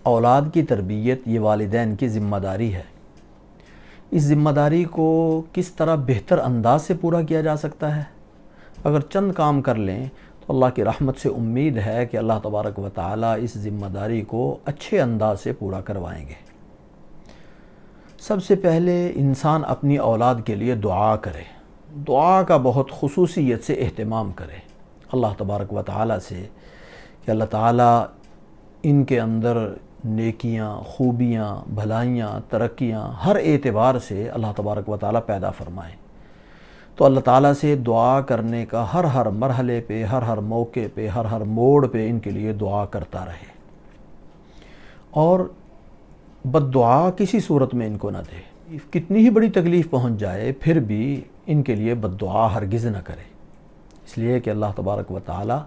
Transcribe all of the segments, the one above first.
اولاد کی تربیت یہ والدین کی ذمہ داری ہے۔ اس ذمہ داری کو کس طرح بہتر انداز سے پورا کیا جا سکتا ہے؟ اگر چند کام کر لیں تو اللہ کی رحمت سے امید ہے کہ اللہ تبارک و تعالی اس ذمہ داری کو اچھے انداز سے پورا کروائیں گے۔ سب سے پہلے انسان اپنی اولاد کے لیے دعا کرے، دعا کا بہت خصوصیت سے اہتمام کرے اللہ تبارک و تعالی سے کہ اللہ تعالی ان کے اندر نیکیاں، خوبیاں، بھلائیاں، ترقیاں ہر اعتبار سے اللہ تبارک و تعالی پیدا فرمائیں۔ تو اللہ تعالیٰ سے دعا کرنے کا ہر مرحلے پہ، ہر موقع پہ، ہر موڑ پہ ان کے لیے دعا کرتا رہے، اور بد دعا کسی صورت میں ان کو نہ دے۔ کتنی ہی بڑی تکلیف پہنچ جائے پھر بھی ان کے لیے بد دعا ہرگز نہ کرے، اس لیے کہ اللہ تبارک و تعالی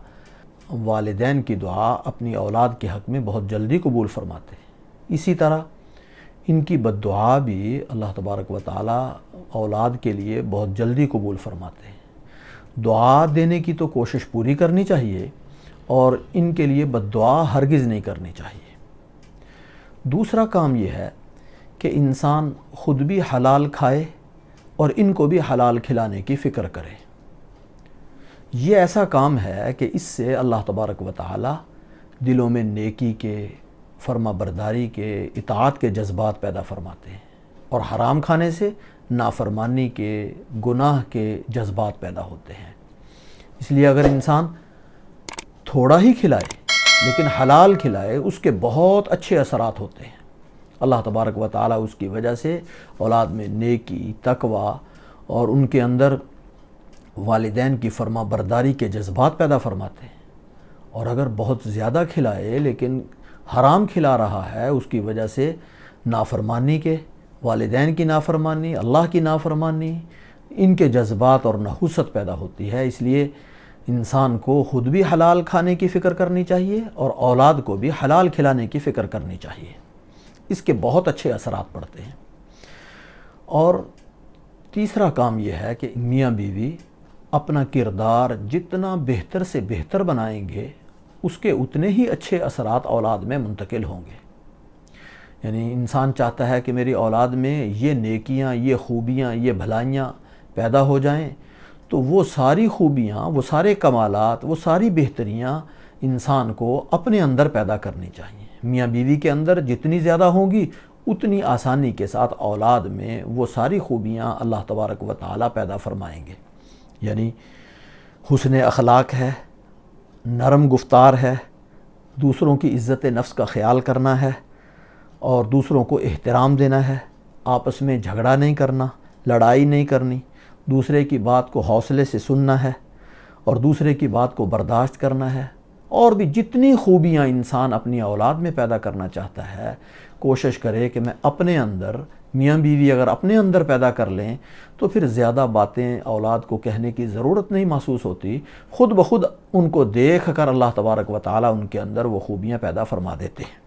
والدین کی دعا اپنی اولاد کے حق میں بہت جلدی قبول فرماتے ہیں۔ اسی طرح ان کی بد دعا بھی اللہ تبارک و تعالی اولاد کے لیے بہت جلدی قبول فرماتے ہیں۔ دعا دینے کی تو کوشش پوری کرنی چاہیے، اور ان کے لیے بد دعا ہرگز نہیں کرنی چاہیے۔ دوسرا کام یہ ہے کہ انسان خود بھی حلال کھائے اور ان کو بھی حلال کھلانے کی فکر کرے۔ یہ ایسا کام ہے کہ اس سے اللہ تبارک و تعالی دلوں میں نیکی کے، فرما برداری کے، اطاعت کے جذبات پیدا فرماتے ہیں، اور حرام کھانے سے نافرمانی کے، گناہ کے جذبات پیدا ہوتے ہیں۔ اس لیے اگر انسان تھوڑا ہی کھلائے لیکن حلال کھلائے، اس کے بہت اچھے اثرات ہوتے ہیں۔ اللہ تبارک و تعالی اس کی وجہ سے اولاد میں نیکی، تقوی اور ان کے اندر والدین کی فرما برداری کے جذبات پیدا فرماتے ہیں۔ اور اگر بہت زیادہ کھلائے لیکن حرام کھلا رہا ہے، اس کی وجہ سے نافرمانی کے، والدین کی نافرمانی، اللہ کی نافرمانی، ان کے جذبات اور نحوست پیدا ہوتی ہے۔ اس لیے انسان کو خود بھی حلال کھانے کی فکر کرنی چاہیے اور اولاد کو بھی حلال کھلانے کی فکر کرنی چاہیے۔ اس کے بہت اچھے اثرات پڑتے ہیں۔ اور تیسرا کام یہ ہے کہ میاں بیوی اپنا کردار جتنا بہتر سے بہتر بنائیں گے، اس کے اتنے ہی اچھے اثرات اولاد میں منتقل ہوں گے۔ یعنی انسان چاہتا ہے کہ میری اولاد میں یہ نیکیاں، یہ خوبیاں، یہ بھلائیاں پیدا ہو جائیں، تو وہ ساری خوبیاں، وہ سارے کمالات، وہ ساری بہتریاں انسان کو اپنے اندر پیدا کرنی چاہیے۔ میاں بیوی کے اندر جتنی زیادہ ہوں گی، اتنی آسانی کے ساتھ اولاد میں وہ ساری خوبیاں اللہ تبارک و تعالی پیدا فرمائیں گے۔ یعنی حسن اخلاق ہے، نرم گفتار ہے، دوسروں کی عزت نفس کا خیال کرنا ہے، اور دوسروں کو احترام دینا ہے، آپس میں جھگڑا نہیں کرنا، لڑائی نہیں کرنی، دوسرے کی بات کو حوصلے سے سننا ہے، اور دوسرے کی بات کو برداشت کرنا ہے۔ اور بھی جتنی خوبیاں انسان اپنی اولاد میں پیدا کرنا چاہتا ہے، کوشش کرے کہ میں اپنے اندر، میاں بیوی اگر اپنے اندر پیدا کر لیں تو پھر زیادہ باتیں اولاد کو کہنے کی ضرورت نہیں محسوس ہوتی، خود بخود ان کو دیکھ کر اللہ تبارک و تعالی ان کے اندر وہ خوبیاں پیدا فرما دیتے ہیں۔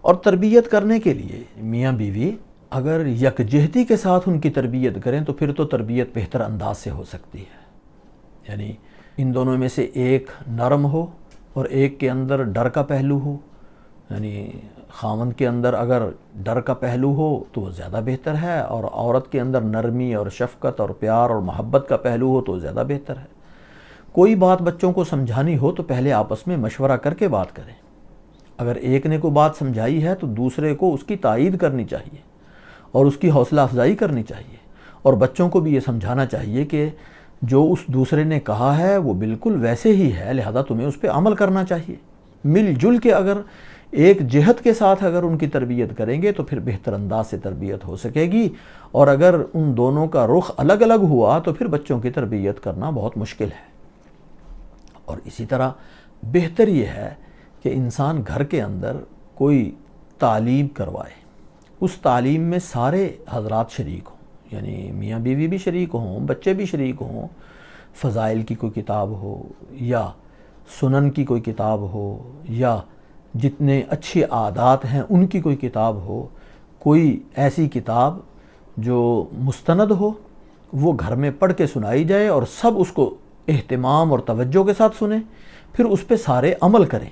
اور تربیت کرنے کے لیے میاں بیوی اگر یکجہتی کے ساتھ ان کی تربیت کریں تو پھر تو تربیت بہتر انداز سے ہو سکتی ہے۔ یعنی ان دونوں میں سے ایک نرم ہو اور ایک کے اندر ڈر کا پہلو ہو۔ یعنی خاوند کے اندر اگر ڈر کا پہلو ہو تو وہ زیادہ بہتر ہے، اور عورت کے اندر نرمی اور شفقت اور پیار اور محبت کا پہلو ہو تو زیادہ بہتر ہے۔ کوئی بات بچوں کو سمجھانی ہو تو پہلے آپس میں مشورہ کر کے بات کریں۔ اگر ایک نے کوئی بات سمجھائی ہے تو دوسرے کو اس کی تائید کرنی چاہیے اور اس کی حوصلہ افزائی کرنی چاہیے، اور بچوں کو بھی یہ سمجھانا چاہیے کہ جو اس دوسرے نے کہا ہے وہ بالکل ویسے ہی ہے، لہذا تمہیں اس پہ عمل کرنا چاہیے۔ مل جل کے اگر ایک جہت کے ساتھ اگر ان کی تربیت کریں گے تو پھر بہتر انداز سے تربیت ہو سکے گی، اور اگر ان دونوں کا رخ الگ الگ ہوا تو پھر بچوں کی تربیت کرنا بہت مشکل ہے۔ اور اسی طرح بہتر یہ ہے کہ انسان گھر کے اندر کوئی تعلیم کروائے، اس تعلیم میں سارے حضرات شریک ہوں، یعنی میاں بیوی بھی شریک ہوں، بچے بھی شریک ہوں۔ فضائل کی کوئی کتاب ہو، یا سنن کی کوئی کتاب ہو، یا جتنے اچھے عادات ہیں ان کی کوئی کتاب ہو، کوئی ایسی کتاب جو مستند ہو، وہ گھر میں پڑھ کے سنائی جائے اور سب اس کو اہتمام اور توجہ کے ساتھ سنیں، پھر اس پہ سارے عمل کریں۔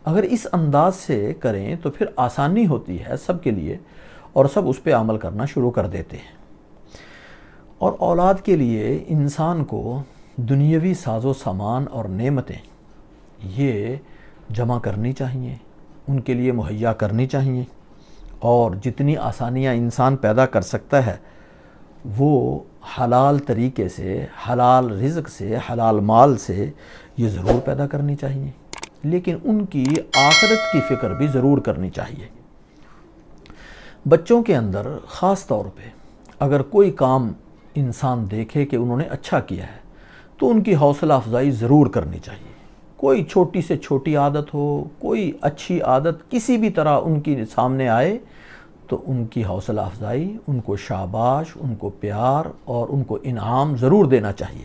اگر اس انداز سے کریں تو پھر آسانی ہوتی ہے سب کے لیے اور سب اس پہ عمل کرنا شروع کر دیتے ہیں۔ اور اولاد کے لیے انسان کو دنیاوی ساز و سامان اور نعمتیں یہ جمع کرنی چاہیے، ان کے لیے مہیا کرنی چاہیے، اور جتنی آسانیاں انسان پیدا کر سکتا ہے وہ حلال طریقے سے، حلال رزق سے، حلال مال سے یہ ضرور پیدا کرنی چاہیے، لیکن ان کی آخرت کی فکر بھی ضرور کرنی چاہیے۔ بچوں کے اندر خاص طور پہ اگر کوئی کام انسان دیکھے کہ انہوں نے اچھا کیا ہے تو ان کی حوصلہ افزائی ضرور کرنی چاہیے۔ کوئی چھوٹی سے چھوٹی عادت ہو، کوئی اچھی عادت کسی بھی طرح ان کی سامنے آئے تو ان کی حوصلہ افزائی، ان کو شاباش، ان کو پیار اور ان کو انعام ضرور دینا چاہیے،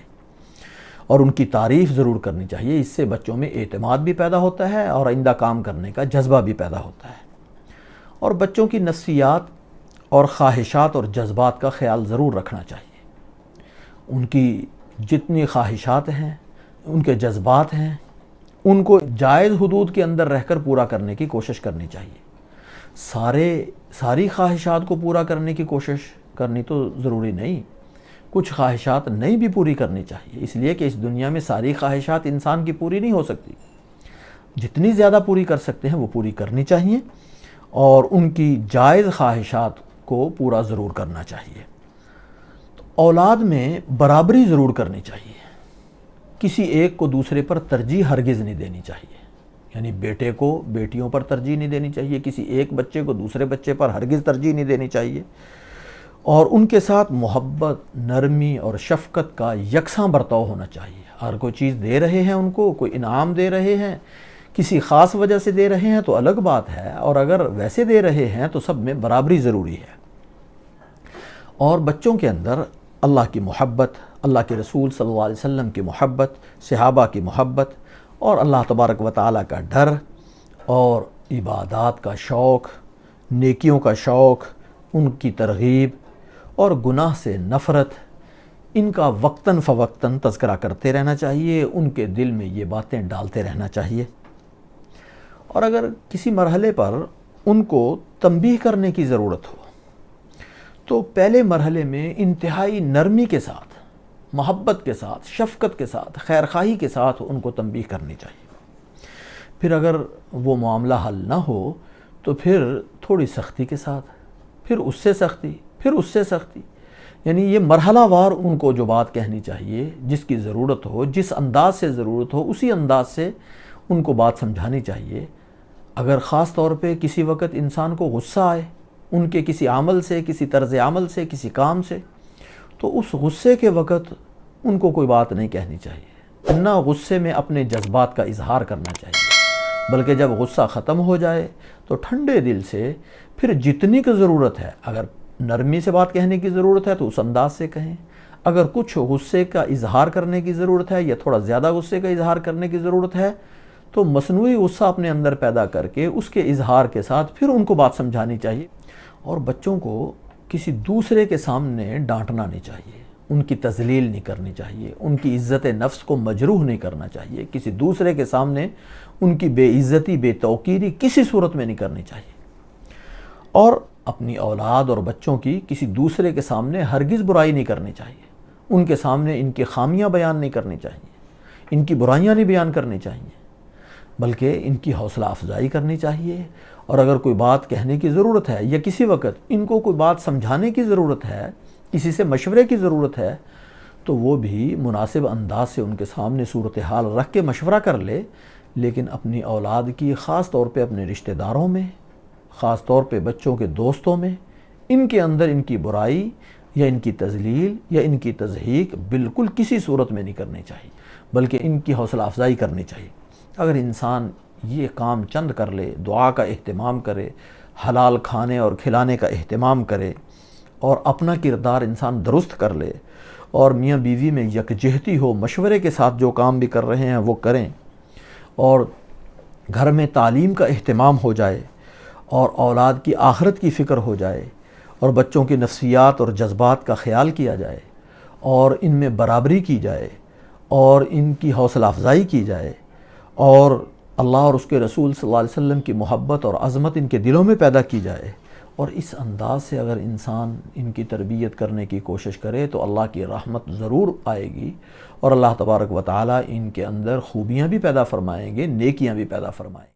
اور ان کی تعریف ضرور کرنی چاہیے۔ اس سے بچوں میں اعتماد بھی پیدا ہوتا ہے اور آئندہ کام کرنے کا جذبہ بھی پیدا ہوتا ہے۔ اور بچوں کی نفسیات اور خواہشات اور جذبات کا خیال ضرور رکھنا چاہیے۔ ان کی جتنی خواہشات ہیں، ان کے جذبات ہیں، ان کو جائز حدود کے اندر رہ کر پورا کرنے کی کوشش کرنی چاہیے۔ ساری خواہشات کو پورا کرنے کی کوشش کرنی تو ضروری نہیں، کچھ خواہشات نہیں بھی پوری کرنی چاہیے، اس لیے کہ اس دنیا میں ساری خواہشات انسان کی پوری نہیں ہو سکتی۔ جتنی زیادہ پوری کر سکتے ہیں وہ پوری کرنی چاہیے، اور ان کی جائز خواہشات کو پورا ضرور کرنا چاہیے۔ تو اولاد میں برابری ضرور کرنی چاہیے، کسی ایک کو دوسرے پر ترجیح ہرگز نہیں دینی چاہیے، یعنی بیٹے کو بیٹیوں پر ترجیح نہیں دینی چاہیے، کسی ایک بچے کو دوسرے بچے پر ہرگز ترجیح نہیں دینی چاہیے، اور ان کے ساتھ محبت، نرمی اور شفقت کا یکساں برتاؤ ہونا چاہیے۔ ہر کوئی چیز دے رہے ہیں ان کو، کوئی انعام دے رہے ہیں، کسی خاص وجہ سے دے رہے ہیں تو الگ بات ہے، اور اگر ویسے دے رہے ہیں تو سب میں برابری ضروری ہے۔ اور بچوں کے اندر اللہ کی محبت، اللہ کے رسول صلی اللہ علیہ وسلم کی محبت، صحابہ کی محبت، اور اللہ تبارک و تعالیٰ کا ڈر، اور عبادات کا شوق، نیکیوں کا شوق، ان کی ترغیب، اور گناہ سے نفرت، ان کا وقتاً فوقتاً تذکرہ کرتے رہنا چاہیے، ان کے دل میں یہ باتیں ڈالتے رہنا چاہیے۔ اور اگر کسی مرحلے پر ان کو تنبیہ کرنے کی ضرورت ہو تو پہلے مرحلے میں انتہائی نرمی کے ساتھ، محبت کے ساتھ، شفقت کے ساتھ، خیرخواہی کے ساتھ ان کو تنبیہ کرنی چاہیے۔ پھر اگر وہ معاملہ حل نہ ہو تو پھر تھوڑی سختی کے ساتھ، پھر اس سے سختی، پھر اس سے سختی، یعنی یہ مرحلہ وار ان کو جو بات کہنی چاہیے، جس کی ضرورت ہو، جس انداز سے ضرورت ہو، اسی انداز سے ان کو بات سمجھانی چاہیے۔ اگر خاص طور پہ کسی وقت انسان کو غصہ آئے ان کے کسی عمل سے، کسی طرز عمل سے، کسی کام سے، تو اس غصے کے وقت ان کو کوئی بات نہیں کہنی چاہیے، نہ غصے میں اپنے جذبات کا اظہار کرنا چاہیے، بلکہ جب غصہ ختم ہو جائے تو ٹھنڈے دل سے پھر جتنی کی ضرورت ہے، اگر نرمی سے بات کہنے کی ضرورت ہے تو اس انداز سے کہیں، اگر کچھ غصے کا اظہار کرنے کی ضرورت ہے یا تھوڑا زیادہ غصے کا اظہار کرنے کی ضرورت ہے تو مصنوعی غصہ اپنے اندر پیدا کر کے اس کے اظہار کے ساتھ پھر ان کو بات سمجھانی چاہیے۔ اور بچوں کو کسی دوسرے کے سامنے ڈانٹنا نہیں چاہیے، ان کی تذلیل نہیں کرنی چاہیے، ان کی عزت نفس کو مجروح نہیں کرنا چاہیے، کسی دوسرے کے سامنے ان کی بے عزتی، بے توقیری کسی صورت میں نہیں کرنی چاہیے، اور اپنی اولاد اور بچوں کی کسی دوسرے کے سامنے ہرگز برائی نہیں کرنی چاہیے، ان کے سامنے ان کی خامیاں بیان نہیں کرنی چاہیے، ان کی برائیاں نہیں بیان کرنی چاہیے، بلکہ ان کی حوصلہ افزائی کرنی چاہیے۔ اور اگر کوئی بات کہنے کی ضرورت ہے یا کسی وقت ان کو کوئی بات سمجھانے کی ضرورت ہے، کسی سے مشورے کی ضرورت ہے، تو وہ بھی مناسب انداز سے ان کے سامنے صورتحال رکھ کے مشورہ کر لے، لیکن اپنی اولاد کی خاص طور پہ اپنے رشتہ داروں میں، خاص طور پہ بچوں کے دوستوں میں، ان کے اندر ان کی برائی یا ان کی تذلیل یا ان کی تضحیک بالکل کسی صورت میں نہیں کرنی چاہیے، بلکہ ان کی حوصلہ افزائی کرنی چاہیے۔ اگر انسان یہ کام چند کر لے، دعا کا اہتمام کرے، حلال کھانے اور کھلانے کا اہتمام کرے، اور اپنا کردار انسان درست کر لے، اور میاں بیوی میں یکجہتی ہو، مشورے کے ساتھ جو کام بھی کر رہے ہیں وہ کریں، اور گھر میں تعلیم کا اہتمام ہو جائے، اور اولاد کی آخرت کی فکر ہو جائے، اور بچوں کی نفسیات اور جذبات کا خیال کیا جائے، اور ان میں برابری کی جائے، اور ان کی حوصلہ افزائی کی جائے، اور اللہ اور اس کے رسول صلی اللہ علیہ وسلم کی محبت اور عظمت ان کے دلوں میں پیدا کی جائے، اور اس انداز سے اگر انسان ان کی تربیت کرنے کی کوشش کرے تو اللہ کی رحمت ضرور آئے گی، اور اللہ تبارک و تعالی ان کے اندر خوبیاں بھی پیدا فرمائیں گے، نیکیاں بھی پیدا فرمائیں گے۔